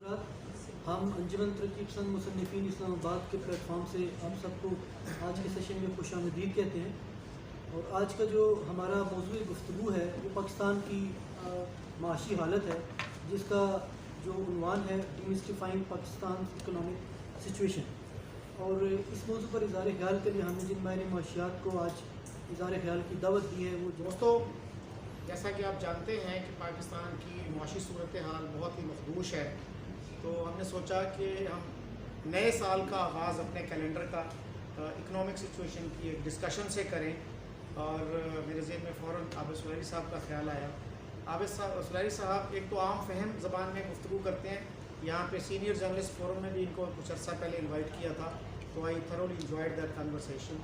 हम अंजुमन तरक्की पसंद मुसन्निफीन इस्लामाबाद के प्लेटफॉर्म से आप सबको आज के सेशन में खुशामदीद कहते हैं। और आज का जो हमारा मौजूद गुफ्तगू है वो पाकिस्तान की माशी हालत है, जिसका जो उन्वान है डिमिस्टिफाइंग पाकिस्तान इकोनॉमिक सिचुएशन। और इस मौजू पर इज़हार ख्याल के लिए हमने जिन माहिर माशियात को आज इज़हार ख्याल की दावत दी है वो दोस्तों, जैसा कि आप जानते हैं कि पाकिस्तान की माशी सूरत हाल बहुत ही मखदूश है, तो हमने सोचा कि हम नए साल का आगाज़ अपने कैलेंडर का इकोनॉमिक सिचुएशन की एक डिस्कशन से करें। और मेरे ज़हन में फ़ौरन आबिद सुलैरी साहब का ख्याल आया। आबिद सुलैरी साहब एक तो आम फहम ज़बान में गुफ्तगू करते हैं, यहाँ पे सीनियर जर्नलिस्ट फोरम में भी इनको कुछ अर्सा पहले इन्वाइट किया था, तो आई थरोली इंजॉयड दैट कन्वर्सेशन।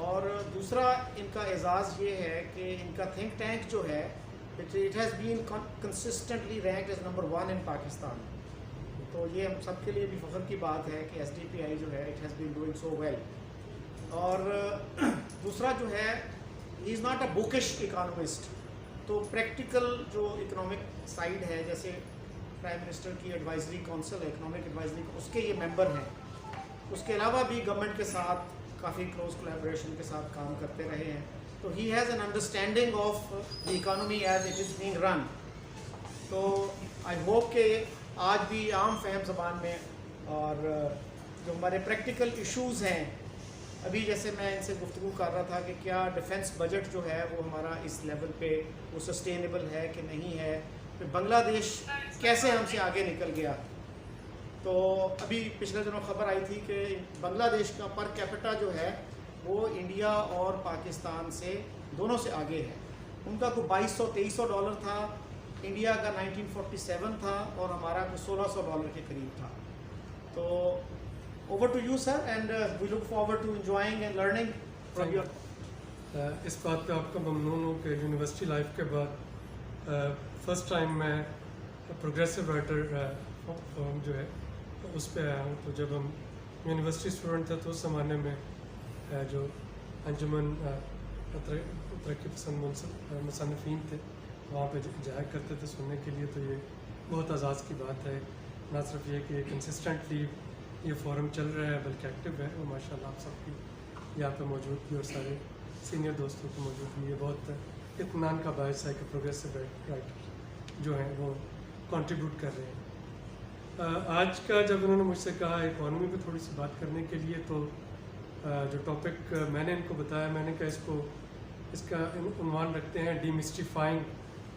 और दूसरा इनका एजाज़ ये है कि इनका थिंक टैंक जो है it has been consistently ranked as number 1 in Pakistan. तो ये हम सब के लिए भी फ़ख्र की बात है कि SDPI जो है it has been doing so well. और दूसरा जो है he is not a bookish economist, तो प्रैक्टिकल जो इकोनॉमिक साइड है, जैसे प्राइम मिनिस्टर की एडवाइजरी काउंसिल है, इकोनॉमिक एडवाइजरी, उसके ये मेंबर हैं। उसके अलावा भी गवर्नमेंट के साथ काफ़ी क्लोज कोलैबोरेशन के साथ काम करते रहे हैं, तो he has an understanding of the economy as it is being run. तो आई होप कि आज भी आम फहम ज़बान में और जो हमारे प्रैक्टिकल इश्यूज़ हैं, अभी जैसे मैं इनसे गुफ्तगू कर रहा था कि क्या डिफेंस बजट जो है वो हमारा इस लेवल पे वो सस्टेनेबल है कि नहीं है, फिर बांग्लादेश कैसे हमसे आगे निकल गया। तो अभी पिछले दिनों खबर आई थी कि बांग्लादेश का पर कैपिटा जो है वो इंडिया और पाकिस्तान से दोनों से आगे है। उनका कोई $2200-2300 था, इंडिया का 1947 था और हमारा कोई $1600 के करीब था। तो over to you sir, and we look forward to enjoying and learning from your. इस बात पे आपका ममनून हूँ कि यूनिवर्सिटी लाइफ के बाद फर्स्ट टाइम मैं प्रोग्रेसिव राइटर फॉर्म जो है उस पे आया हूँ। तो जब हम यूनिवर्सिटी स्टूडेंट थे तो उस ज़माने में जो अंजुमन तरक्की पसंद मुसन्निफीन थे वहाँ पे जाया करते थे सुनने के लिए। तो ये बहुत एजाज़ की बात है, ना सिर्फ ये कि कंसिस्टेंटली ये फोरम चल रहा है बल्कि एक्टिव है। और माशाल्लाह आप सबकी यहाँ पे मौजूदगी और सारे सीनियर दोस्तों की मौजूदगी ये बहुत इत्मीनान का बायस है कि प्रोग्रेसिव राइटर जो हैं वो कंट्रीब्यूट कर रहे हैं। आज का जब उन्होंने मुझसे कहा इकॉनमी पे थोड़ी सी बात करने के लिए, तो जो टॉपिक मैंने इनको बताया, मैंने कहा इसका उन्वान रखते हैं डिमिस्टिफाइंग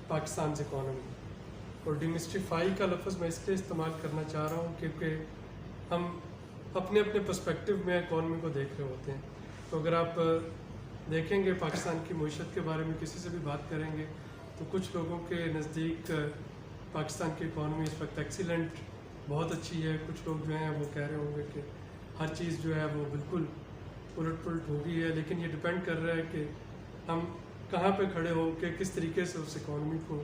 पाकिस्तान इकोनॉमी। और डिमिस्टिफाई का लफ्ज़ मैं इसलिए इस्तेमाल करना चाह रहा हूँ क्योंकि हम अपने अपने पर्सपेक्टिव में इकॉनमी को देख रहे होते हैं। तो अगर आप देखेंगे पाकिस्तान की मईशत के बारे में किसी से भी बात करेंगे तो कुछ लोगों के नज़दीक पाकिस्तान की इकॉनमी इस वक्त एक्सीलेंट, बहुत अच्छी है। कुछ लोग जो हैं वो कह रहे होंगे कि हर चीज़ जो है वो बिल्कुल उलट पुलट हो गई है। लेकिन ये डिपेंड कर रहा है कि हम कहाँ पे खड़े हो के किस तरीके से उस इकॉनमी को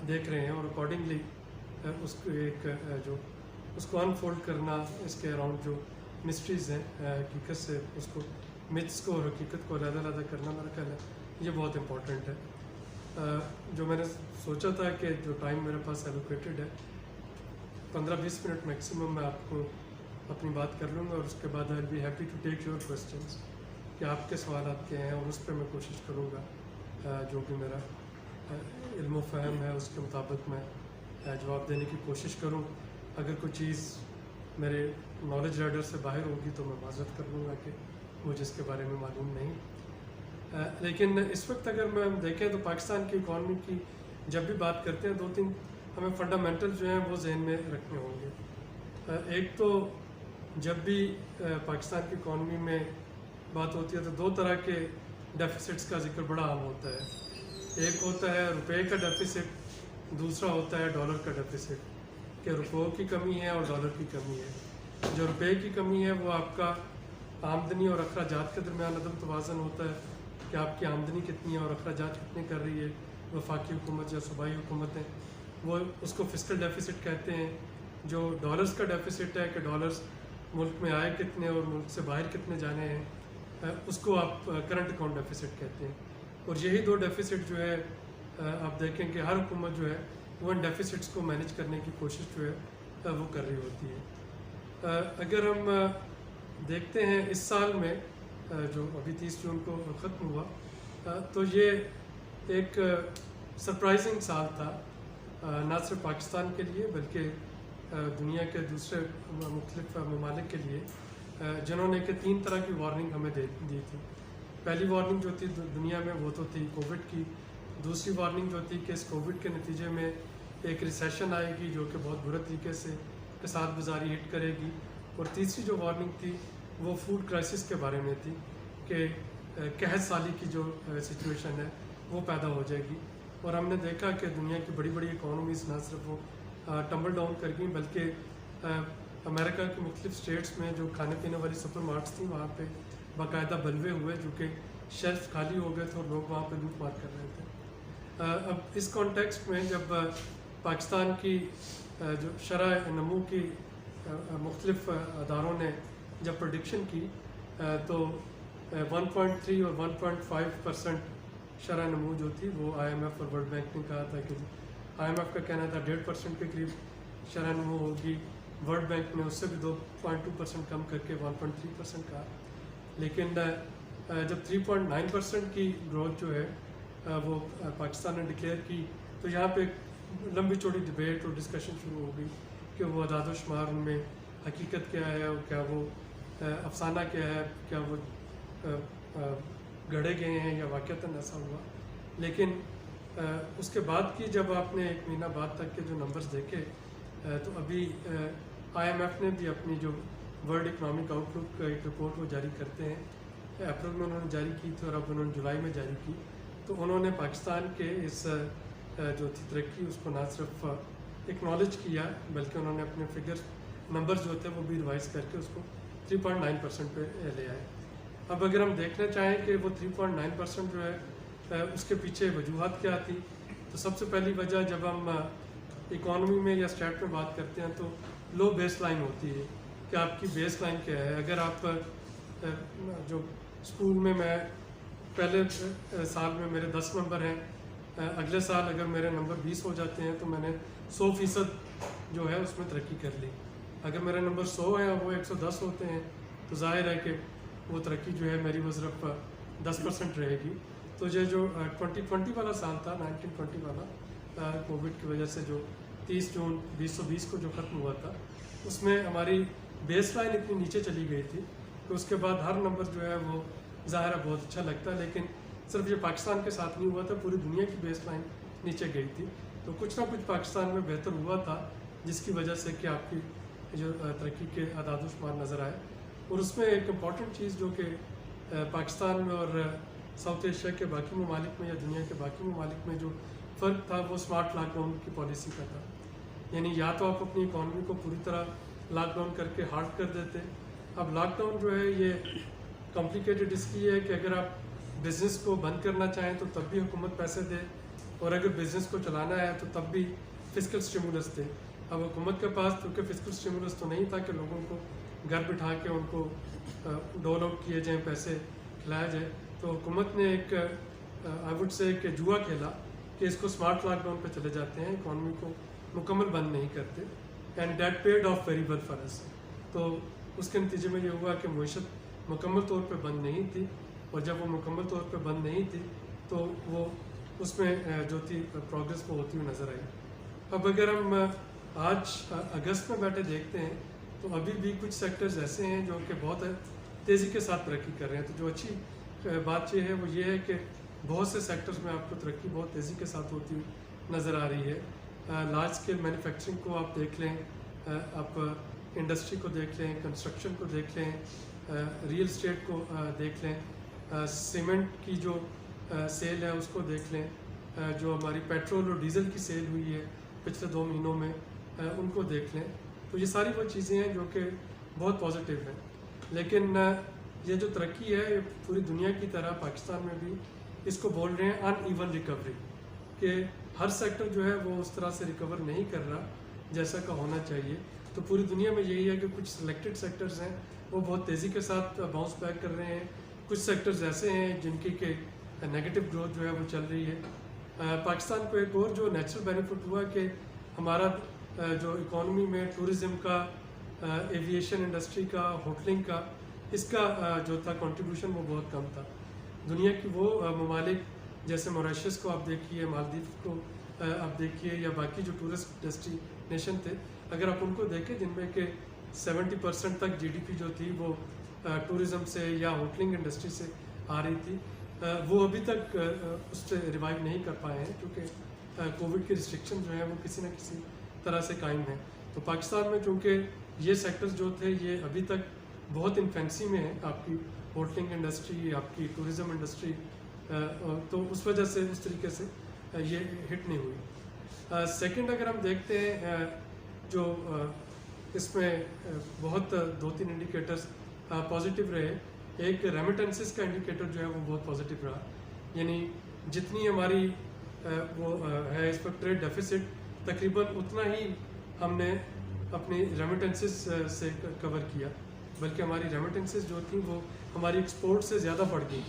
देख रहे हैं और अकॉर्डिंगली उसको उसको अनफोल्ड करना, इसके अराउंड जो मिस्ट्रीज़ हैं हकीकत से उसको मिथ्स को और हकीकत को अलग करना, मेरा ख्याल है ये बहुत इम्पोर्टेंट है। जो मैंने सोचा था कि जो टाइम मेरे पास एलोकेटेड है 15-20 मिनट मैक्सिमम मैं आपको अपनी बात कर लूँगा और उसके बाद I will be happy to take your questions कि आपके सवाल आपके हैं और उस पर मैं कोशिश करूँगा जो भी मेरा इल्म फ़हम है उसके मुताबिक मैं जवाब देने की कोशिश करूँ। अगर कोई चीज़ मेरे नॉलेज रेडर से बाहर होगी तो मैं माज़रत कर लूँगा कि मुझे इसके बारे में मालूम नहीं। लेकिन इस वक्त अगर मैं देखें तो पाकिस्तान की इकॉनमी की जब भी बात करते हैं 2-3 हमें फंडामेंटल जो हैं वो जहन में रखने होंगे। एक तो जब भी पाकिस्तान की इकॉनमी में बात होती है तो 2 तरह के डेफिसिट्स का जिक्र बड़ा आम होता है। एक होता है रुपए का डेफिसिट, दूसरा होता है डॉलर का डेफिसिट, कि रुपयों की कमी है और डॉलर की कमी है। जो रुपए की कमी है वो आपका आमदनी और अखराजात के दरमियान अदम तवाज़न होता है कि आपकी आमदनी कितनी है और अखराजात कितने कर रही है। वफाकी हुकूमत या सूबाई हुकूमतें वो उसको फिस्कल डेफिसिट कहते हैं। जो डॉलर्स का डेफिसिट है कि डॉलर्स मुल्क में आए कितने और मुल्क से बाहर कितने जाने हैं, उसको आप करंट अकाउंट डेफिसिट कहते हैं। और यही 2 डेफिसिट जो है आप देखें कि हर हुकूमत जो है वो इन डेफिसिट्स को मैनेज करने की कोशिश जो है وہ کر رہی ہوتی ہے. اگر ہم دیکھتے ہیں اس سال میں جو ابھی 30 جون کو ختم ہوا تو یہ ایک سرپرائزنگ سال تھا نہ صرف پاکستان کے لیے بلکہ دنیا کے دوسرے مختلف ممالک کے لیے جنہوں نے کہ 3 طرح کی وارننگ ہمیں دی تھی. پہلی وارننگ جو تھی دنیا میں وہ تو تھی کووڈ کی. دوسری وارننگ جو تھی کہ اس کووڈ کے نتیجے میں ایک ریسیشن آئے گی جو کہ بہت برے طریقے سے اقتصاد گزاری ہٹ کرے گی. اور تیسری جو وارننگ تھی وہ فوڈ کرائسس کے بارے میں تھی کہ قحط سالی کی جو سچویشن ہے وہ پیدا ہو جائے گی. اور ہم نے دیکھا کہ دنیا کی بڑی بڑی اکانومیز نہ صرف وہ ٹمبل ڈاؤن کر گئیں بلکہ امریکہ کی مختلف اسٹیٹس میں جو کھانے پینے والی سپر مارکٹس تھیں وہاں پہ باقاعدہ بلوے ہوئے جو کہ شیلف خالی ہو گئے تھے اور لوگ وہاں پہ لوٹ مار کر رہے تھے. اب اس کانٹیکسٹ میں جب پاکستان کی جو شرح نمو کی مختلف اداروں نے جب پریڈکشن کی تو 1.3 اور 1.5% شرح نمو جو تھی وہ IMF اور ورلڈ بینک نے کہا تھا کہ IMF کا کہنا تھا 1.5% کے قریب شرح نمو ہوگی. ورلڈ بینک نے اس سے بھی 2.2% کم کر کے 1.3% کہا. لیکن جب 3.9% کی گروتھ جو ہے وہ پاکستان نے ڈکلیئر کی تو یہاں پہ ایک لمبی چوڑی ڈبیٹ اور ڈسکشن شروع ہو گئی کہ وہ اعداد و شمار ان میں حقیقت کیا ہے اور کیا وہ افسانہ کیا ہے, کیا وہ گڑھے گئے ہیں یا واقعتاً ایسا ہوا. لیکن اس کے بعد کی جب آپ نے 1 مہینہ بعد تک کے جو نمبرز دیکھے تو ابھی IMF نے بھی اپنی جو ورلڈ اکنامک آؤٹ لک کا ایک رپورٹ وہ جاری کرتے ہیں. اپریل میں انہوں نے جاری کی تھی اور اب انہوں نے جولائی میں جاری کی. تو انہوں نے پاکستان کے اس جو تھی ترقی اس کو نہ صرف اکنالج کیا بلکہ انہوں نے اپنے فگرز نمبرز جو تھے وہ بھی ریوائز کر کے اس کو 3.9% پہ لے آئے. اب اگر ہم دیکھنا چاہیں کہ وہ 3.9% جو ہے اس کے پیچھے وجوہات کیا تھی تو سب سے پہلی وجہ جب ہم اکانومی میں یا اسٹیٹ میں بات کرتے ہیں تو لو بیس لائن ہوتی ہے کہ آپ کی بیس لائن کیا ہے. اگر آپ جو اسکول میں پہلے سال میں میرے 10 نمبر ہیں, اگلے سال اگر میرے نمبر 20 ہو جاتے ہیں تو میں نے 100% جو ہے اس میں ترقی کر لی. اگر میرے نمبر 100 ہیں اور وہ 110 ہوتے ہیں تو ظاہر ہے کہ وہ ترقی جو ہے میری وہ صرف 10% رہے گی. تو یہ جو 2020 والا سال تھا 1920 والا کووڈ کی وجہ سے جو 30 جون 2020 کو جو ختم ہوا تھا اس میں ہماری بیس لائن اتنی نیچے چلی گئی تھی کہ اس کے بعد ہر نمبر جو ہے وہ ظاہر ہے بہت اچھا لگتا ہے. لیکن صرف یہ پاکستان کے ساتھ نہیں ہوا تھا, پوری دنیا کی بیس لائن نیچے گئی تھی. تو کچھ نہ کچھ پاکستان میں بہتر ہوا تھا جس کی وجہ سے کہ آپ کی جو ترقی کے اعداد و شمار نظر آئے. اور اس میں ایک امپورٹنٹ چیز جو کہ پاکستان میں اور ساؤتھ ایشیا کے باقی ممالک میں یا دنیا کے باقی ممالک میں جو فرق تھا وہ اسمارٹ لاک ڈاؤن کی پالیسی کا تھا. یعنی یا تو آپ اپنی اکانومی کو پوری طرح لاک ڈاؤن کر کے ہارڈ کر دیتے. اب لاک ڈاؤن جو ہے یہ کمپلیکیٹڈ اس لیے ہے کہ اگر آپ بزنس کو بند کرنا چاہیں تو تب بھی حکومت پیسے دے, اور اگر بزنس کو چلانا ہے تو تب بھی فسکل اسٹیمولس دے. اب حکومت کے پاس کیونکہ فسکل اسٹیمولس تو نہیں تھا کہ لوگوں کو گھر بٹھا کے ان کو ڈول آؤٹ کیے جائیں, پیسے کھلایا جائے, تو حکومت نے ایک آئی وڈ سے کہ جوا کھیلا کہ اس کو اسمارٹ لاک ڈاؤن پہ چلے جاتے ہیں, اکانومی کو مکمل بند نہیں کرتے. And that paid off very well for us. تو اس کے نتیجے میں یہ ہوا کہ معیشت مکمل طور پہ بند نہیں تھی, اور جب وہ مکمل طور پہ بند نہیں تھی تو وہ اس میں جو تھی پروگرس وہ ہوتی ہوئی نظر آئی. اب اگر ہم آج اگست میں بیٹھے دیکھتے ہیں تو ابھی بھی کچھ سیکٹرز ایسے ہیں جو کہ بہت تیزی کے ساتھ ترقی کر رہے ہیں. تو جو اچھی بات یہ ہے وہ یہ ہے کہ بہت سے سیکٹرز میں آپ کو ترقی بہت تیزی کے ساتھ ہوتی ہوئی نظر آ رہی ہے. لارج اسکیل مینوفیکچرنگ کو آپ دیکھ لیں, آپ انڈسٹری کو دیکھ لیں, کنسٹرکشن کو دیکھ لیں, ریئل اسٹیٹ کو دیکھ لیں, سیمنٹ کی جو سیل ہے اس کو دیکھ لیں, جو ہماری پیٹرول اور ڈیزل کی سیل ہوئی ہے پچھلے 2 مہینوں میں ان کو دیکھ لیں. تو یہ ساری وہ چیزیں ہیں جو کہ بہت پازیٹیو ہیں. لیکن یہ جو ترقی ہے یہ پوری دنیا کی طرح پاکستان میں بھی اس کو بول رہے ہیں ان ایون ریکوری, کہ ہر سیکٹر جو ہے وہ اس طرح سے ریکور نہیں کر رہا جیسا کہ ہونا چاہیے. تو پوری دنیا میں یہی ہے کہ کچھ سلیکٹڈ سیکٹرز ہیں وہ بہت تیزی کے ساتھ باؤنس بیک کر رہے ہیں, کچھ سیکٹرز ایسے ہیں جن کی کہ نیگیٹو گروتھ جو ہے وہ چل رہی ہے. پاکستان کو ایک اور جو نیچرل بینیفٹ ہوا کہ ہمارا जो इकॉनमी में टूरिज़म का, एविएशन इंडस्ट्री का, होटलिंग का, इसका जो था कंट्रीब्यूशन वो बहुत कम था। दुनिया की वो ममालिक जैसे मॉरिशस को आप देखिए, मालदीव को आप देखिए, या बाकी जो टूरिस्ट डेस्टिनेशन थे, अगर आप उनको देखें जिनमें के 70% तक जीडीपी जो थी वो टूरिज़म से या होटलिंग इंडस्ट्री से आ रही थी, वो अभी तक उससे रिवाइव नहीं कर पाए हैं, क्योंकि कोविड के रिस्ट्रिक्शन जो हैं वो किसी न किसी तरह से कायम हैं। तो पाकिस्तान में चूँकि ये सेक्टर्स जो थे ये अभी तक बहुत इन्फेंसी में है, आपकी होटलिंग इंडस्ट्री, आपकी टूरिज़म इंडस्ट्री, तो उस वजह से उस तरीके से ये हिट नहीं हुई। सेकंड अगर हम देखते हैं जो इसमें बहुत 2-3 इंडिकेटर्स पॉजिटिव रहे। एक रेमिटेंसेस का इंडिकेटर जो है वो बहुत पॉजिटिव रहा, यानी जितनी हमारी वो है इस पर ट्रेड डेफिसिट, तकरीबन उतना ही हमने अपनी रेमिटेंसेस से कवर किया, बल्कि हमारी रेमिटेंसेस जो थी वो हमारी एक्सपोर्ट से ज़्यादा बढ़ गई।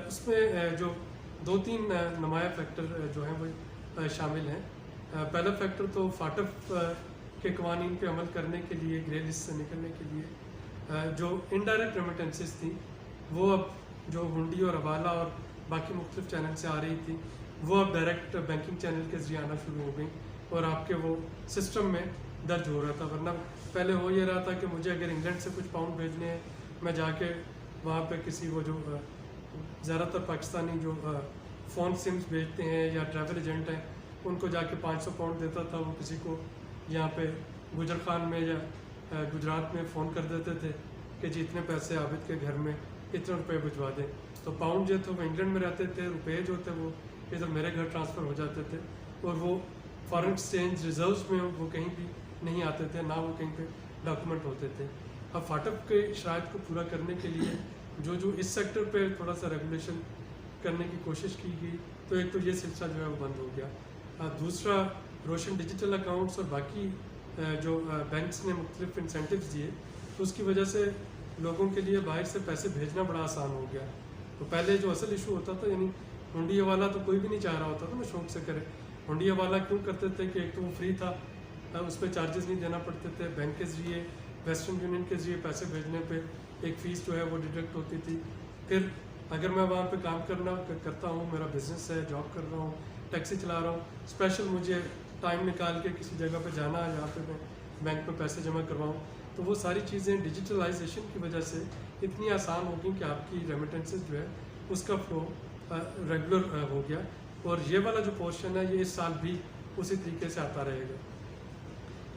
उसमें जो 2-3 नुमाया फैक्टर जो हैं वो शामिल हैं। पहला फैक्टर तो फाटफ के कवानीन पे अमल करने के लिए, ग्रे लिस्ट से निकलने के लिए जो इनडायरेक्ट रेमिटेंसेस थी वो अब जो हुंडी और हवाला और बाकी मुख्तलिफ चैनल से आ रही थी वो अब डायरेक्ट बैंकिंग चैनल के ज़रिए आना शुरू हो गई और आपके वो सिस्टम में दर्ज हो रहा था। वरना पहले हो ये रहा था कि मुझे अगर इंग्लैंड से कुछ पाउंड भेजने हैं, मैं जाके वहाँ पे किसी वो जो ज़्यादातर पाकिस्तानी जो फ़ोन सिम्स भेजते हैं या ट्रैवल एजेंट हैं उनको जाके 500 पाउंड देता था, वो किसी को यहाँ पे गुजर खान में या गुजरात में फ़ोन कर देते थे कि जी इतने पैसे आबिद के घर में इतने रुपए भिजवा दें। तो पाउंड जो थे वो इंग्लैंड में रहते थे, रुपए जो थे वो इधर मेरे घर ट्रांसफ़र हो जाते थे और वो फॉरेन एक्सचेंज रिजर्व्स में वो कहीं भी नहीं आते थे, ना वो कहीं पे डॉक्यूमेंट होते थे। अब फाटक के शराइत को पूरा करने के लिए जो इस सेक्टर पे थोड़ा सा रेगुलेशन करने की कोशिश की गई, तो एक तो ये सिलसिला जो है वो बंद हो गया। दूसरा रोशन डिजिटल अकाउंट्स और बाकी जो बैंक्स ने मुख्तलिफ इंसेंटिव्स दिए, तो उसकी वजह से लोगों के लिए बाहर से पैसे भेजना बड़ा आसान हो गया। तो पहले जो असल इशू होता था, यानी हुंडी हवाला तो कोई भी नहीं चाह रहा होता था ना शौक से करे। हुंडी हवाला क्यों करते थे कि एक तो वो फ्री था, उस पर चार्जेस नहीं देना पड़ते थे, बैंक के ज़रिए, वेस्टर्न यूनियन के ज़रिए पैसे भेजने पे एक फ़ीस जो है वो डिडक्ट होती थी। फिर अगर मैं वहाँ पे काम करता हूँ, मेरा बिज़नेस है, जॉब कर रहा हूँ, टैक्सी चला रहा हूँ, स्पेशल मुझे टाइम निकाल के किसी जगह पे जाना है जहाँ पे मैं बैंक में पैसे जमा करवाऊँ, तो वो सारी चीज़ें डिजिटलाइजेशन की वजह से इतनी आसान हो गई कि आपकी रेमिटेंसेस जो है उसका फ्लो रेगुलर हो गया। और ये वाला जो पोर्शन है ये इस साल भी उसी तरीके से आता रहेगा।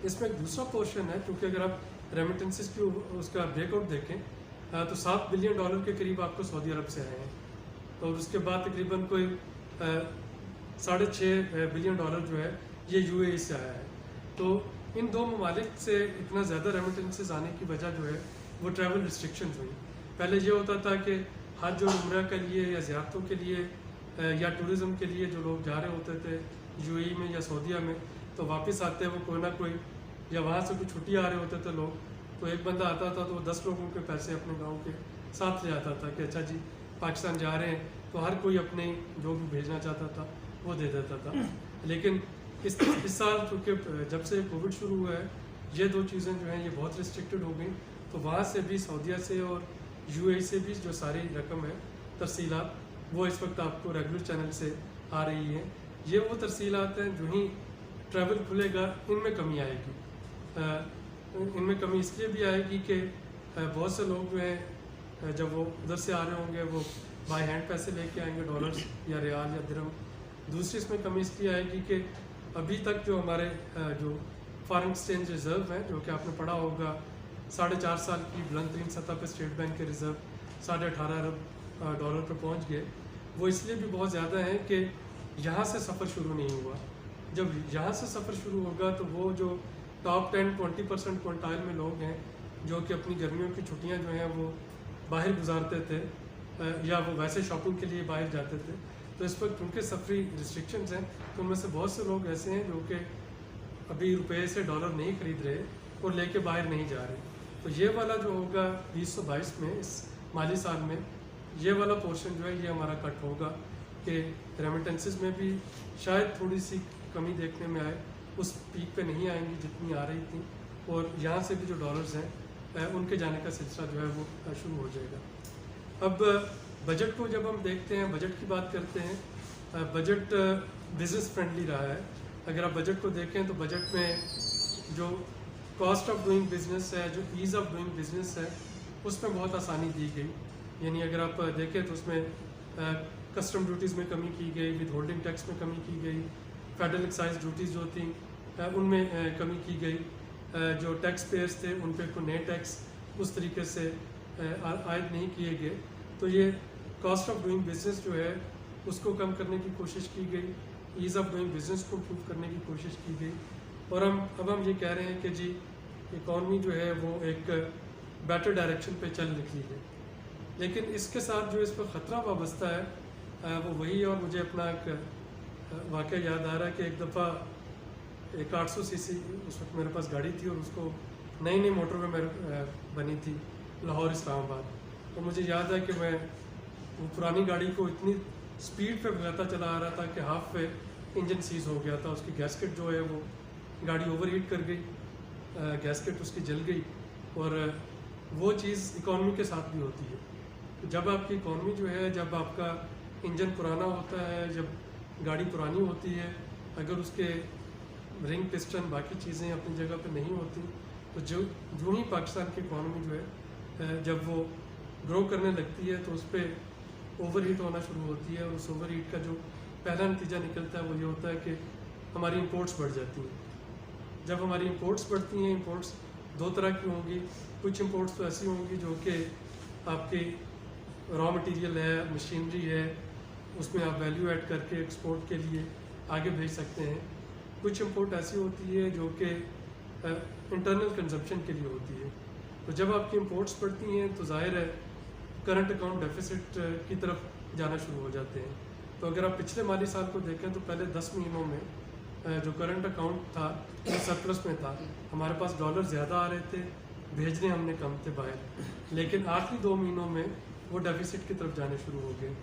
इसमें एक दूसरा पोर्शन है, क्योंकि अगर आप रेमिटेंसेस की उसका ब्रेकआउट देखें तो $7 बिलियन के करीब आपको सऊदी अरब से आए हैं, और उसके बाद तकरीबन कोई $6.5 बिलियन जो है ये UAE से आया है। तो इन दो ममालिक से इतना ज़्यादा रेमिटेंसेस आने की वजह जो है वो ट्रैवल रिस्ट्रिक्शंस हुई। पहले ये होता था कि हज और उम्रा के लिए या ज़ियारतों के लिए या टूरिज़म के लिए जो लोग जा रहे होते थे UAE में या सऊदीया में, तो वापस आते वो कोई ना कोई, या वहाँ से कुछ छुट्टी आ रहे होते थे लोग, तो एक बंदा आता था तो वो 10 लोगों के पैसे अपने गाँव के साथ ले आता था कि अच्छा जी पाकिस्तान जा रहे हैं, तो हर कोई अपने जो भी भेजना चाहता था वो दे देता था। लेकिन इस साल चूँकि जब से कोविड शुरू हुआ है ये दो चीज़ें जो हैं ये बहुत रिस्ट्रिक्टेड हो गई, तो वहाँ से भी सऊदीया से और UAE से भी जो सारी रकम है तरसीलात वो इस वक्त आपको रेगुलर चैनल से आ रही हैं। ये वो तरसीलात हैं जो ही ट्रैवल खुलेगा इनमें कमी आएगी। इनमें कमी इसलिए भी आएगी कि बहुत से लोग जो हैं जब वो उधर से आ रहे होंगे वो बाय हैंड पैसे लेके आएंगे, डॉलर्स या रियाल या दिरहम। दूसरी इसमें कमी इसलिए आएगी कि अभी तक जो हमारे जो फॉरेन एक्सचेंज रिज़र्व हैं, जो कि आपने पढ़ा होगा 4.5 साल की बुलंद तरीन सतह पर स्टेट बैंक के रिज़र्व $18.5 अरब पर पहुंच गए, वो इसलिए भी बहुत ज़्यादा हैं कि यहाँ से सफ़र शुरू नहीं हुआ। जब यहाँ से सफ़र शुरू होगा तो वो जो टॉप 10-20% क्वांटाइल में लोग हैं जो कि अपनी गर्मियों की छुट्टियाँ जो हैं वो बाहर गुजारते थे या वो वैसे शॉपिंग के लिए बाहर जाते थे, तो इस वक्त उनके सफरी रिस्ट्रिक्शंस हैं, तो उनमें से बहुत से लोग ऐसे हैं जो कि अभी रुपये से डॉलर नहीं खरीद रहे और लेके बाहर नहीं जा रहे। तो ये वाला जो होगा 2022 में, इस माली साल में, ये वाला पोर्शन जो है ये हमारा कट होगा कि रेमिटेंसेस में भी शायद थोड़ी सी कमी देखने में आए, उस पीक पे नहीं आएंगी जितनी आ रही थी, और यहाँ से भी जो डॉलर्स हैं उनके जाने का सिलसिला जो है वो शुरू हो जाएगा। अब बजट को जब हम देखते हैं, बजट की बात करते हैं, बजट बिज़नेस फ्रेंडली रहा है। अगर आप बजट को देखें तो बजट में जो कॉस्ट ऑफ डूइंग बिज़नेस है, जो ईज़ ऑफ डूइंग बिज़नेस है, उसमें बहुत आसानी दी गई। यानी अगर आप देखें तो उसमें कस्टम ड्यूटीज़ में कमी की गई, विद होल्डिंग टैक्स में कमी की गई, फेडरल एक्साइज ड्यूटीज़ जो थी उनमें कमी की गई, जो टैक्स पेयर्स थे उन पर कोई नए टैक्स उस तरीके से आयद नहीं किए गए। तो ये कॉस्ट ऑफ डूइंग बिज़नेस जो है उसको कम करने की कोशिश की गई, ईज़ ऑफ डूइंग बिज़नेस को इम्प्रूव करने की कोशिश की गई। और अब हम ये कह रहे हैं कि जी इकॉनमी जो है वो एक बेटर डायरेक्शन पे चल निकली है। लेकिन इसके साथ जो इस पर ख़तरा वाबस्ता है वो वही है। और मुझे अपना एक वाक़या याद आ रहा है कि एक दफ़ा एक 800 सीसी उस वक्त मेरे पास गाड़ी थी, और उसको नई नई मोटरवे मेरे बनी थी लाहौर इस्लामाबाद। तो मुझे याद है कि मैं वो पुरानी गाड़ी को इतनी स्पीड पे भगाता चला आ रहा था कि हाफ पे इंजन सीज हो गया था। उसकी गैसकेट जो है वो गाड़ी ओवर हीट कर गई, गैसकेट उसकी जल गई। और वो चीज़ इकॉनमी के साथ भी होती है। तो जब आपकी इकॉनमी जो है, जब आपका इंजन पुराना होता है, जब गाड़ी पुरानी होती है, अगर उसके रिंग पिस्टन बाकी चीज़ें अपनी जगह पे नहीं होती, तो जो ही पाकिस्तान की इकॉनमी जो है जब वो ग्रो करने लगती है तो उस पर ओवर हीट होना शुरू होती है। और उस ओवर हीट का जो पहला नतीजा निकलता है वो ये होता है कि हमारी इंपोर्ट्स बढ़ जाती हैं। जब हमारी इंपोर्ट्स बढ़ती हैं, इंपोर्ट्स दो तरह की होंगी। कुछ इंपोर्ट्स तो ऐसी होंगी जो कि आपकी रॉ मटेरियल है, मशीनरी है, उसमें आप वैल्यू ऐड करके एक्सपोर्ट के लिए आगे भेज सकते हैं। कुछ इंपोर्ट ऐसी होती है जो कि इंटरनल कंजप्शन के लिए होती है। तो जब आपकी इंपोर्ट्स बढ़ती हैं तो ज़ाहिर है करंट अकाउंट डेफिसिट की तरफ जाना शुरू हो जाते हैं। तो अगर आप पिछले माली साल को देखें तो पहले 10 महीनों में जो करंट अकाउंट था वो सरप्लस में था, हमारे पास डॉलर ज़्यादा आ रहे थे, भेजने हमने कम थे बाहर। लेकिन आखिरी 2 महीनों में वो डेफिसिट की तरफ जाने शुरू हो गए।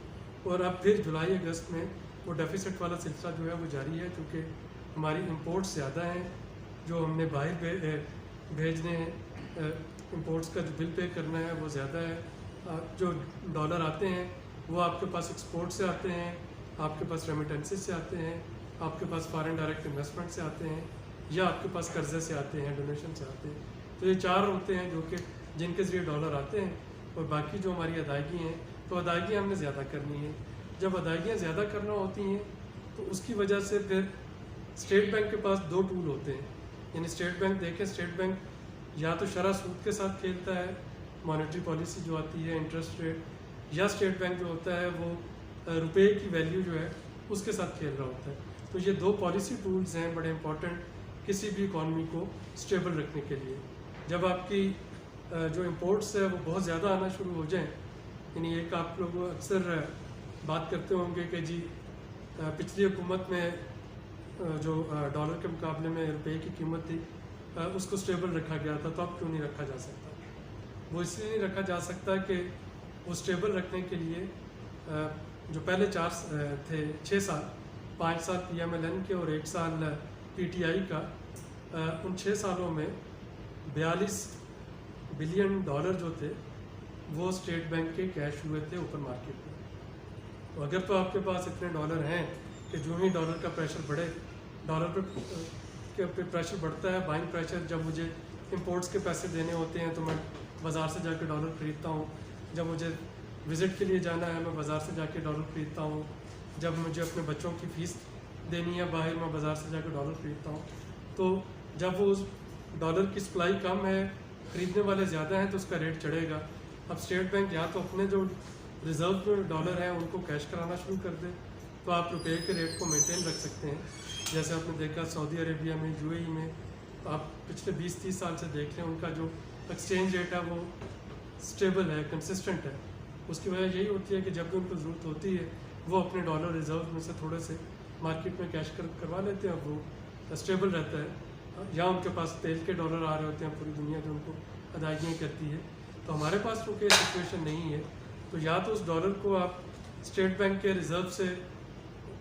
और अब फिर जुलाई अगस्त में वो डेफिसिट वाला सिलसिला जो है वो जारी है, क्योंकि हमारी इंपोर्ट्स ज़्यादा हैं जो हमने बाहर भेजने हैं। इंपोर्ट्स का जो बिल पे करना है वो ज़्यादा है। जो डॉलर आते हैं वो आपके पास एक्सपोर्ट से आते हैं, आपके पास रेमिटेंसेस से आते हैं, आपके पास फॉरेन डायरेक्ट इन्वेस्टमेंट से आते हैं, या आपके पास कर्जे से आते हैं, डोनेशन से आते हैं। तो ये 4 होते हैं जो कि जिनके ज़रिए डॉलर आते हैं। और बाकी जो हमारी अदायगी हैं, तो अदायगी हमने ज़्यादा करनी है। जब अदायगियाँ ज़्यादा करना होती हैं तो उसकी वजह से फिर स्टेट बैंक के पास 2 टूल होते हैं। यानी स्टेट बैंक देखें, स्टेट बैंक या तो शरह सूद के साथ खेलता है, मॉनेटरी पॉलिसी जो आती है, इंटरेस्ट रेट, या स्टेट बैंक जो होता है वो रुपए की वैल्यू जो है उसके साथ खेल रहा होता है। तो ये 2 पॉलिसी टूल्स हैं बड़े इंपॉर्टेंट किसी भी इकॉनमी को स्टेबल रखने के लिए। जब आपकी जो इंपोर्ट्स है वो बहुत ज़्यादा आना शुरू हो जाएं, यानी एक आप लोग अक्सर बात करते होंगे कि जी पिछली हुकूमत में जो डॉलर के मुकाबले में रुपए की कीमत थी उसको स्टेबल रखा गया था, तो अब क्यों नहीं रखा जा सकता? वो इसलिए नहीं रखा जा सकता कि वो स्टेबल रखने के लिए जो पहले 6 साल 5 साल PMLN के और 1 साल PTI का, उन 6 सालों में 42 बिलियन डॉलर जो थे वो स्टेट बैंक के कैश हुए थे ओपन मार्केट में। तो अगर तो आपके पास इतने डॉलर हैं कि जो ही डॉलर का प्रेशर बढ़े, डॉलर पे प्रेशर बढ़ता है, बाइंग प्रेशर, जब मुझे इंपोर्ट्स के पैसे देने होते हैं तो मैं बाज़ार से जाके डॉलर ख़रीदता हूँ, जब मुझे विज़िट के लिए जाना है मैं बाज़ार से जाके डॉलर ख़रीदता हूँ, जब मुझे अपने बच्चों की फ़ीस देनी है बाहर मैं बाज़ार से जाके डॉलर ख़रीदता हूँ। तो जब वो उस डॉलर की सप्लाई कम है, ख़रीदने वाले ज़्यादा हैं, तो उसका रेट चढ़ेगा। अब स्टेट बैंक या तो अपने जो रिज़र्व में डॉलर हैं उनको कैश कराना शुरू कर दे, तो आप रुपये के रेट को मेंटेन रख सकते हैं। जैसे आपने देखा सऊदी अरेबिया में, UAE में, तो आप पिछले 20-30 साल से देख लें उनका जो एक्सचेंज रेट है वो स्टेबल है, कंसिस्टेंट है। उसकी वजह यही होती है कि जब भी उनको ज़रूरत होती है वो अपने डॉलर रिज़र्व में से थोड़े से मार्केट में कैश करवा लेते हैं, वो स्टेबल रहता है। या उनके पास तेल के डॉलर आ रहे होते हैं, पूरी दुनिया जो उनको अदायगियाँ करती है। तो हमारे पास चूँकि सिचुएशन नहीं है, तो या तो उस डॉलर को आप स्टेट बैंक के रिज़र्व से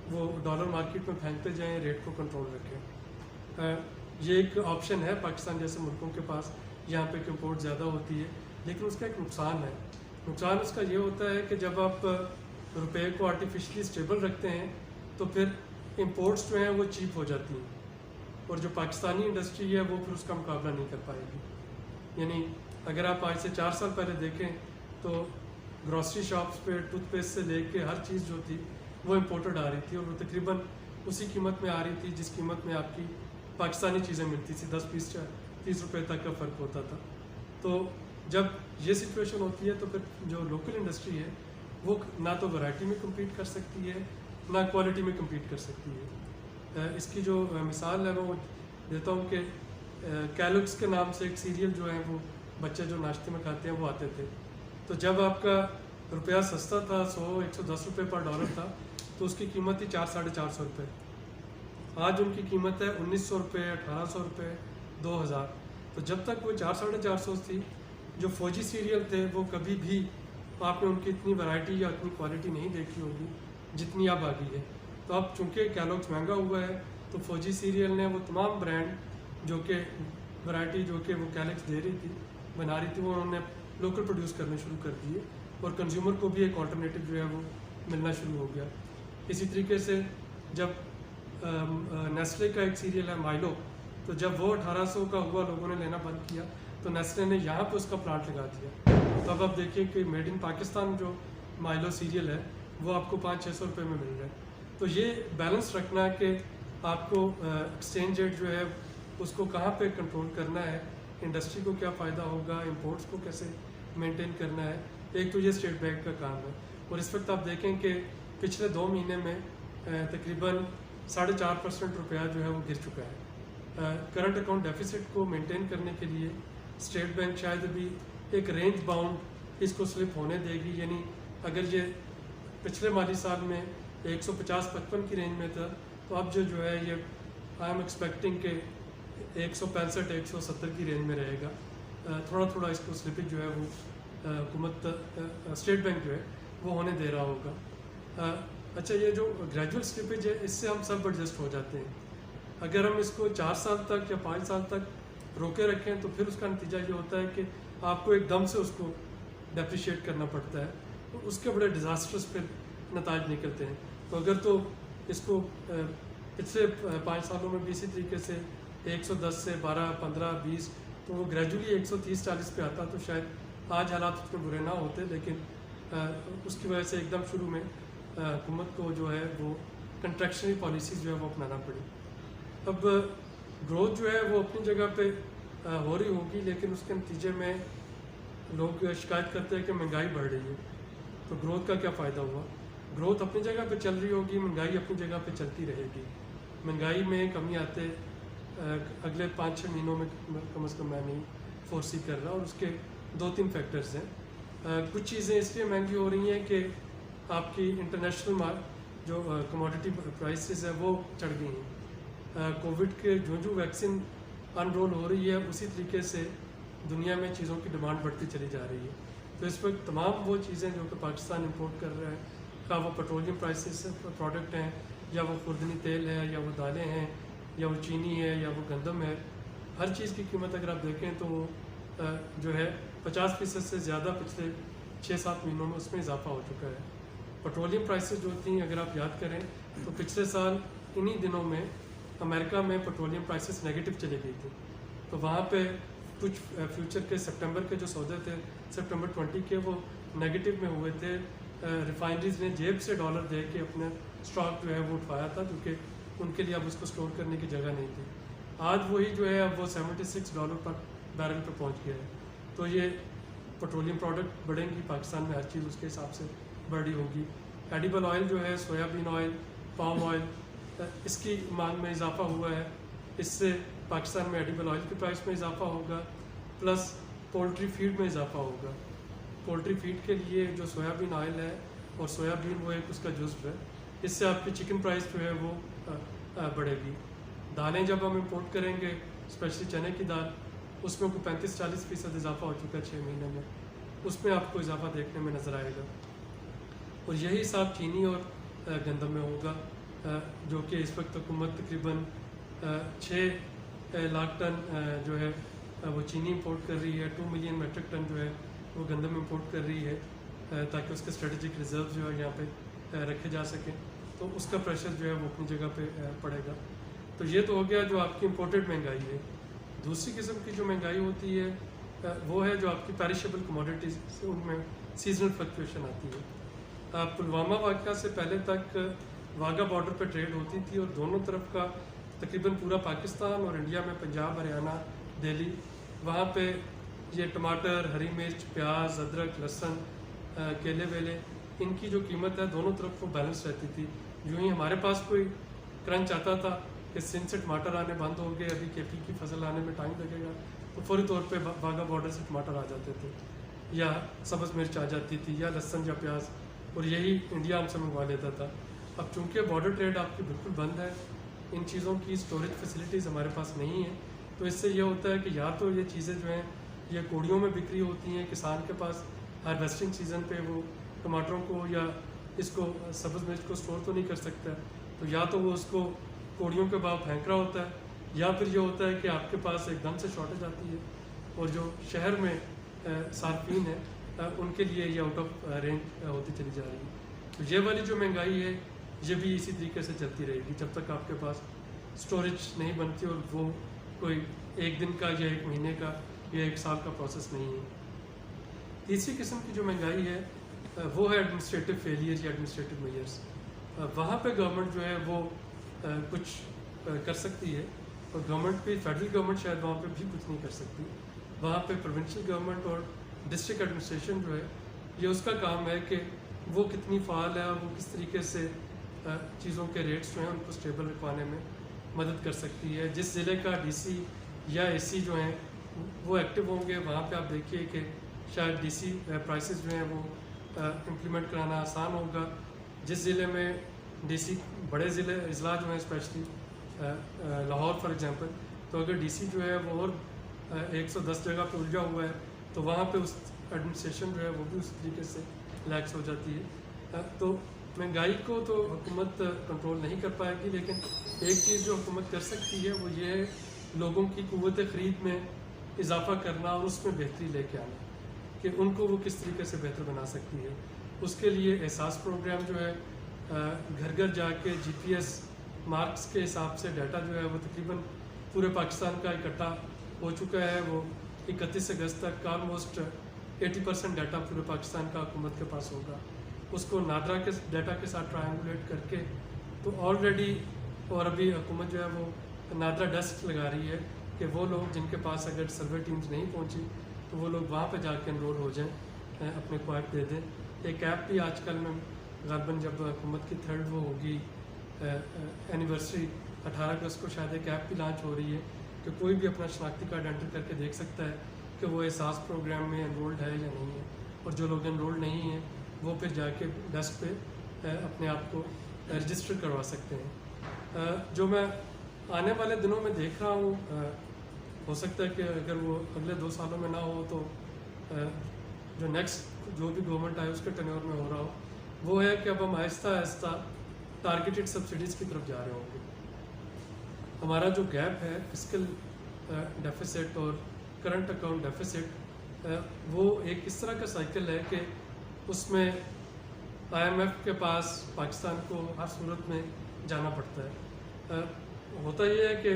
वो डॉलर मार्केट में फेंकते जाएं, रेट को कंट्रोल रखें। یہ ایک آپشن ہے پاکستان جیسے ملکوں کے پاس یہاں پہ امپورٹ زیادہ ہوتی ہے، لیکن اس کا ایک نقصان ہے. نقصان اس کا یہ ہوتا ہے کہ جب آپ روپے کو آرٹیفیشلی اسٹیبل رکھتے ہیں تو پھر امپورٹس جو ہیں وہ چیپ ہو جاتی ہیں، اور جو پاکستانی انڈسٹری ہے وہ پھر اس کا مقابلہ نہیں کر پائے گی. یعنی اگر آپ آج سے 4 سال پہلے دیکھیں تو گروسری شاپس پہ ٹوتھ پیسٹ سے لے کے ہر چیز جو تھی وہ امپورٹڈ آ رہی تھی، اور وہ تقریباً اسی قیمت میں آ رہی تھی جس قیمت میں آپ کی پاکستانی چیزیں ملتی تھی. 10-20-30 روپے تک کا فرق ہوتا تھا. تو جب یہ سچویشن ہوتی ہے تو پھر جو لوکل انڈسٹری ہے وہ نہ تو ورائٹی میں کمپیٹ کر سکتی ہے نہ کوالٹی میں کمپیٹ کر سکتی ہے. اس کی جو مثال ہے وہ دیتا ہوں کہ کیلوگس کے نام سے ایک سیریل جو ہے وہ بچے جو ناشتے میں کھاتے ہیں وہ آتے تھے. تو جب آپ کا روپیہ سستا تھا، 100-110 روپے پر ڈالر تھا، تو اس کی قیمت تھی 400-450 روپے. آج ان کی قیمت ہے 1900 روپے، 1800 روپے، 2000. تو جب تک وہ 400-450 تھی، جو فوجی سیریل تھے وہ کبھی بھی آپ نے ان کی اتنی ورائٹی یا اتنی کوالٹی نہیں دیکھی ہوگی جتنی اب آ گئی ہے. تو اب چونکہ کیلوگس مہنگا ہوا ہے تو فوجی سیریل نے وہ تمام برانڈ جو کہ ورائٹی جو کہ وہ کیلوگس دے رہی تھی، بنا رہی تھی، وہ انہوں نے لوکل پروڈیوس کرنے شروع کر دیے، اور کنزیومر کو بھی ایک آلٹرنیٹیو جو ہے وہ ملنا شروع ہو گیا. اسی طریقے سے جب نیسلے کا ایک سیریل ہے مائلو، تو جب وہ 1800 کا ہوا لوگوں نے لینا بند کیا تو نیسلے نے یہاں پہ اس کا پلانٹ لگا دیا. تو اب آپ دیکھیں کہ میڈ ان پاکستان جو مائلو سیریل ہے وہ آپ کو 500-600 روپے میں مل رہا ہے. تو یہ بیلنس رکھنا ہے کہ آپ کو ایکسچینج ریٹ جو ہے اس کو کہاں پہ کنٹرول کرنا ہے، انڈسٹری کو کیا فائدہ ہوگا، امپورٹس کو کیسے مینٹین کرنا ہے. ایک تو یہ اسٹیٹ بینک کا کام ہے، اور اس وقت آپ دیکھیں کہ پچھلے 2 مہینے میں تقریباً 4.5% روپیہ جو ہے وہ گر چکا ہے. کرنٹ اکاؤنٹ ڈیفیسٹ کو مینٹین کرنے کے لیے اسٹیٹ بینک شاید ابھی ایک رینج باؤنڈ اس کو سلپ ہونے دے گی. یعنی اگر یہ پچھلے مالی سال میں 150-55 کی رینج میں تھا، تو اب جو ہے یہ آئی ایم ایکسپیکٹنگ کہ 165-170 کی رینج میں رہے گا. تھوڑا تھوڑا اس کو سلپیج جو ہے وہ حکومت اسٹیٹ بینک جو ہے وہ ہونے دے رہا ہوگا. اچھا، یہ جو گریجول سلپیج ہے اس سے ہم سب ایڈجسٹ ہو جاتے ہیں. اگر ہم اس کو 4 سال تک یا 5 سال تک روکے رکھیں تو پھر اس کا نتیجہ یہ ہوتا ہے کہ آپ کو ایک دم سے اس کو ڈیپریشیٹ کرنا پڑتا ہے، تو اس کے بڑے ڈیزاسٹرس پھر نتائج نکلتے ہیں. تو اگر تو اس کو پچھلے 5 سالوں میں بھی اسی طریقے سے 110 سے 12-15-20 تو وہ گریجولی 130-40 پہ آتا تو شاید آج حالات اتنے برے نہ ہوتے. لیکن اس کی وجہ سے ایک دم شروع میں حکومت کو جو ہے وہ کنٹریکشنری پالیسیز جو ہے وہ اپنانا پڑی. اب گروتھ جو ہے وہ اپنی جگہ پہ ہو رہی ہوگی، لیکن اس کے نتیجے میں لوگ شکایت کرتے ہیں کہ مہنگائی بڑھ رہی ہے. تو گروتھ کا کیا فائدہ ہوا؟ گروتھ اپنی جگہ پہ چل رہی ہوگی، مہنگائی اپنی جگہ پہ چلتی رہے گی. مہنگائی میں کمی آتے اگلے 5-6 مہینوں میں کم از کم میں نہیں فورسی کر رہا، اور اس کے 2-3 فیکٹرز ہیں. کچھ چیزیں اس لیے مہنگی ہو رہی ہیں کہ آپ کی انٹرنیشنل جو کموڈٹی پرائسز ہے وہ چڑھ گئی ہیں. کووڈ کے جو ویکسین انرول ہو رہی ہے اسی طریقے سے دنیا میں چیزوں کی ڈیمانڈ بڑھتی چلی جا رہی ہے. تو اس وقت تمام وہ چیزیں جو کہ پاکستان امپورٹ کر رہا ہے، خواہ وہ پیٹرولیم پرائسز پروڈکٹ ہیں، یا وہ خوردنی تیل ہے، یا وہ دالیں ہیں، یا وہ چینی ہے، یا وہ گندم ہے، ہر چیز کی قیمت اگر آپ دیکھیں تو وہ جو ہے 50% سے زیادہ پچھلے 6-7 مہینوں میں اس میں اضافہ ہو چکا ہے. پیٹرولیم پرائسز جو تھیں اگر آپ یاد کریں تو پچھلے سال انہی دنوں میں امریکہ میں پیٹرولیم پرائسز نیگیٹو چلی گئی تھی. تو وہاں پہ کچھ فیوچر کے سپٹمبر کے جو سودے تھے سپٹمبر 20 کے وہ نیگیٹو میں ہوئے تھے. ریفائنریز نے جیب سے ڈالر دے کے اپنا اسٹاک جو ہے وہ اٹھوایا تھا، کیونکہ ان کے لیے اب اس کو اسٹور کرنے کی جگہ نہیں تھی. آج وہی جو ہے اب وہ $76 پر بیرل پہ پہنچ گیا ہے. تو یہ پیٹرولیم پروڈکٹ بڑھیں گی، پاکستان میں ہر چیز اس کے حساب سے بڑھی ہوگی. ایڈیبل آئل جو ہے، سویابین آئل، پام آئل، اس کی مانگ میں اضافہ ہوا ہے. اس سے پاکستان میں ایڈیبل آئل کی پرائس میں اضافہ ہوگا، پلس پولٹری فیڈ میں اضافہ ہوگا. پولٹری فیڈ کے لیے جو سویابین آئل ہے اور سویابین وہ ایک اس کا جزو ہے، اس سے آپ کی چکن پرائس جو ہے وہ بڑھے گی. دالیں جب ہم امپورٹ کریں گے، اسپیشلی چنے کی دال، اس میں کوئی 35-40% اضافہ ہو چکا ہے 6 مہینے میں، اس میں آپ کو اضافہ دیکھنے میں نظر آئے گا. اور یہی حساب چینی اور گندم میں ہوگا، جو کہ اس وقت حکومت تقریباً 6 लाख टन जो है वो चीनी इंपोर्ट कर रही है, 2 मिलियन मेट्रिक टन जो है वो गंदम इंपोर्ट कर रही है ताकि उसके स्ट्रेटेजिक रिजर्व जो है यहाँ पे रखे जा सकें, तो उसका प्रेशर जो है वो अपनी जगह पे पड़ेगा। तो ये तो हो गया जो आपकी इंपोर्टेड महंगाई है। दूसरी किस्म की जो महंगाई होती है वो है जो आपकी पेरिशेबल कमोडिटीज़, उनमें सीजनल फ्लक्चुएशन आती है। पुलवामा वाक़या से पहले तक वाघा बॉर्डर पर ट्रेड होती थी और दोनों तरफ का तकरीबन पूरा पाकिस्तान और इंडिया में पंजाब, हरियाणा, दिल्ली, वहाँ पे ये टमाटर, हरी मिर्च, प्याज, अदरक, लहसुन, केले वेले, इनकी जो कीमत है दोनों तरफ वो बैलेंस रहती थी। यूँ ही हमारे पास कोई क्रंच आता था कि सिंध से टमाटर आने बंद हो गए, अभी केपी की फसल आने में टाइम लगेगा, तो फौरी तौर पे वाघा बॉर्डर से टमाटर आ जाते थे, या सब्ज़ मिर्च आ जाती थी, या लहसुन या प्याज, और यही इंडिया हमसे मंगवा लेता था। अब चूँकि बॉर्डर ट्रेड आपकी बिल्कुल बंद है, इन चीज़ों की स्टोरेज फैसिलिटीज़ हमारे पास नहीं है, तो इससे ये होता है कि या तो ये चीज़ें जो हैं ये कोड़ियों में बिक्री होती हैं, किसान के पास हार्वेस्टिंग सीज़न पे वो टमाटरों को या इसको सब्ज़ मिर्च को स्टोर तो नहीं कर सकता, तो या तो वो उसको कोड़ियों के भाव फेंक रहा होता है, या फिर ये होता है कि आपके पास एकदम से शॉर्टेज आती है और जो शहर में सार्फिन है उनके लिए ये आउट ऑफ रेंज होती चली जा रही है। तो ये वाली जो महंगाई है ये भी इसी तरीके से चलती रहेगी जब तक आपके पास स्टोरेज नहीं बनती, और वो कोई एक दिन का या एक महीने का या एक साल का प्रोसेस नहीं है। तीसरी किस्म की जो महंगाई है वो है एडमिनिस्ट्रेटिव फेलियर या एडमिनिस्ट्रेटिव मेजर्स। वहाँ पे गवर्नमेंट जो है वो कुछ कर सकती है, और गवर्नमेंट भी, फेडरल गवर्नमेंट शायद वहाँ पे भी कुछ नहीं कर सकती। वहाँ पे प्रोविंशियल गवर्नमेंट और डिस्ट्रिक्ट एडमिनिस्ट्रेशन जो है ये उसका काम है कि वो कितनी फ़ाल है, वो किस तरीके से चीज़ों के रेट्स जो हैं उनको स्टेबल रखवाने में मदद कर सकती है। जिस ज़िले का डीसी या एसी जो हैं वो एक्टिव होंगे, वहाँ पे आप देखिए कि शायद डीसी प्राइसेस जो हैं वो इम्प्लीमेंट कराना आसान होगा। जिस ज़िले में डीसी, बड़े ज़िले अजला जो हैं स्पेशली लाहौर फॉर एग्जांपल, तो अगर डीसी जो है वो और 110 जगह पे उलझा हुआ है तो वहाँ पे उस एडमिनिस्ट्रेशन जो है वो भी उस तरीके से लैक्स हो जाती है। तो महंगाई को तो हुकूमत कंट्रोल नहीं कर पाएगी, लेकिन एक चीज़ जो हुकूमत कर सकती है वो ये है लोगों की क़ुव्वत ख़रीद में इजाफा करना और उसमें बेहतरी लेके आना, कि उनको वो किस तरीके से बेहतर बना सकती है। उसके लिए एहसास प्रोग्राम जो है घर घर जाके GPS मार्क्स के हिसाब से डाटा जो है वो तकरीबन पूरे पाकिस्तान का इकट्ठा हो चुका है। वो 31 अगस्त तक ऑलमोस्ट 80% डाटा पूरे पाकिस्तान का हुकूमत के पास होगा। उसको नादरा के डाटा के साथ ट्रायंगुलेट करके तो ऑलरेडी, और अभी हुकूमत जो है वो नादरा डेस्क लगा रही है कि वो लोग जिनके पास अगर सर्वे टीम्स नहीं पहुंची तो वो लोग वहाँ पे जाके एनरोल हो जाएं, अपने को ऐप दे दें। एक ऐप भी आजकल में ग़ालिबन जब हुकूमत की थर्ड वो होगी एनिवर्सरी 18 अगस्त को शायद एक ऐप भी लॉन्च हो रही है कि कोई भी अपना शनाख्ती कार्ड एंटर करके देख सकता है कि वो एहसास प्रोग्राम में एनरोल्ड है या नहीं है, और जो लोग एनरोल्ड नहीं हैं वो फिर जाके डेस्क पे अपने आप को रजिस्टर करवा सकते हैं। जो मैं आने वाले दिनों में देख रहा हूँ, हो सकता है कि अगर वो अगले 2 सालों में ना हो तो जो नेक्स्ट जो भी गवर्नमेंट आए उसके टेन्योर में हो रहा हो, वो है कि अब हम आहिस्ता आहिस्ता टारगेटेड सब्सिडीज़ की तरफ जा रहे होंगे। हमारा जो गैप है फिस्कल डेफिसिट और करंट अकाउंट डेफिसिट, वो एक इस तरह का साइकिल है कि उसमें IMF के पास पाकिस्तान को हर सूरत में जाना पड़ता है। होता ये है कि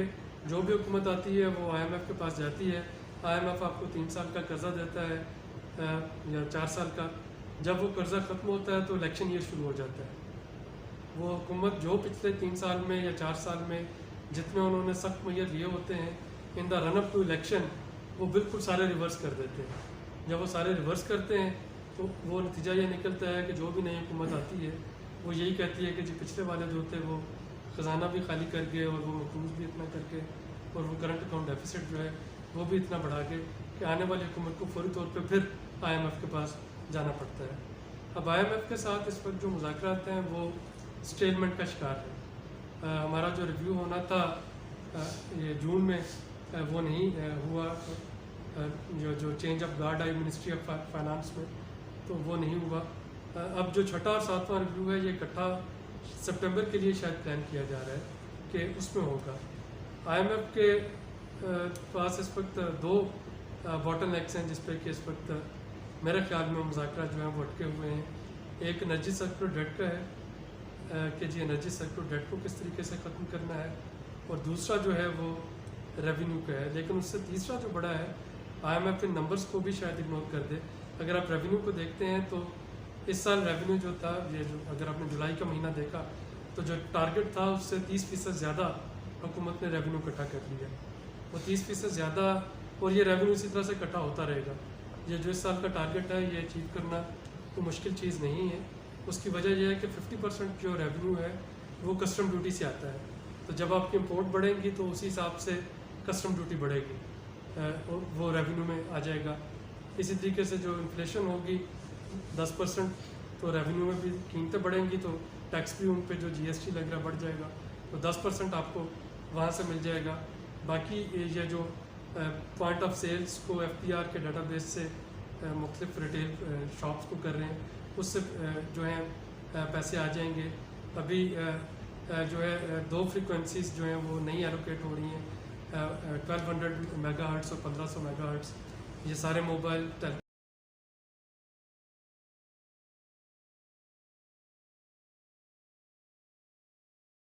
जो भी हुकूमत आती है वो IMF के पास जाती है, IMF आपको 3 साल का कर्ज़ा देता है या 4 साल का। जब वो कर्ज़ा ख़त्म होता है तो इलेक्शन ईयर शुरू हो जाता है। वो हुकूमत जो पिछले 3 साल में या 4 साल में जितने उन्होंने सख्त मैयर लिए होते हैं in the run up to election, वो बिल्कुल सारे रिवर्स कर देते हैं। जब वो सारे रिवर्स करते हैं तो वो नतीजा ये निकलता है कि जो भी नई हुकूमत आती है वो यही कहती है कि जी पिछले वाले जो थे वो ख़जाना भी खाली कर गए और वो मकरूज भी इतना करके और वो करंट अकाउंट डेफिसिट जो है वो भी इतना बढ़ा के कि आने वाली हुकूमत को फौरी तौर पे फिर IMF के पास जाना पड़ता है। अब IMF के साथ इस वक्त जो मुज़ाकरात हैं वो स्टेलमेंट का शिकार है। हमारा जो रिव्यू होना था ये जून में वो नहीं हुआ, जो change of guard I ministry of finance में, तो वो नहीं हुआ। अब जो 6वां और 7वां रिव्यू है ये इकट्ठा सितंबर के लिए शायद प्लान किया जा रहा है कि उसमें होगा। IMF के पास इस वक्त दो बॉटल नेक्स हैं जिस पे कि इस वक्त मेरे ख्याल में मुज़ाकरा जो है वो अटके हुए हैं। एक एनर्जी सेक्टर डेट का है कि जी एनर्जी सेक्टर डेट को किस तरीके से ख़त्म करना है, और दूसरा जो है वो रेवेन्यू का है। लेकिन उससे तीसरा जो बड़ा है, IMF इन नंबर्स को भी शायद इग्नोर कर दे। अगर आप रेवेन्यू को देखते हैं तो इस साल रेवेन्यू जो था, ये जो अगर आपने जुलाई का महीना देखा तो जो टारगेट था उससे 30% ज़्यादा हुकूमत ने रेवेन्यू इकट्ठा कर लिया। वो 30% ज़्यादा, और ये रेवेन्यू इसी तरह से इकट्ठा होता रहेगा। ये जो इस साल का टारगेट है ये अचीव करना तो मुश्किल चीज़ नहीं है। उसकी वजह यह है कि 50% जो रेवेन्यू है वो कस्टम ड्यूटी से आता है। तो जब आपकी इंपोर्ट बढ़ेंगी तो उसी हिसाब से कस्टम ड्यूटी बढ़ेगी, और वो रेवेन्यू में आ जाएगा। इसी तरीके से जो इन्फ्लेशन होगी 10%, तो रेवेन्यू में भी कीमतें बढ़ेंगी तो टैक्स भी उन पे जो GST लग रहा है बढ़ जाएगा, तो 10% आपको वहाँ से मिल जाएगा। बाकी ये जो पॉइंट ऑफ सेल्स को FPR के डाटाबेस से मुख्तलिफ रिटेल शॉप्स को कर रहे हैं, उससे जो है पैसे आ जाएंगे। अभी जो है 2 फ्रीक्वेंसीज जो हैं वो नई एलोकेट हो रही हैं, 1200 मेगाहर्ट्ज़ और 1500 मेगाहर्ट्ज़। ये सारे मोबाइल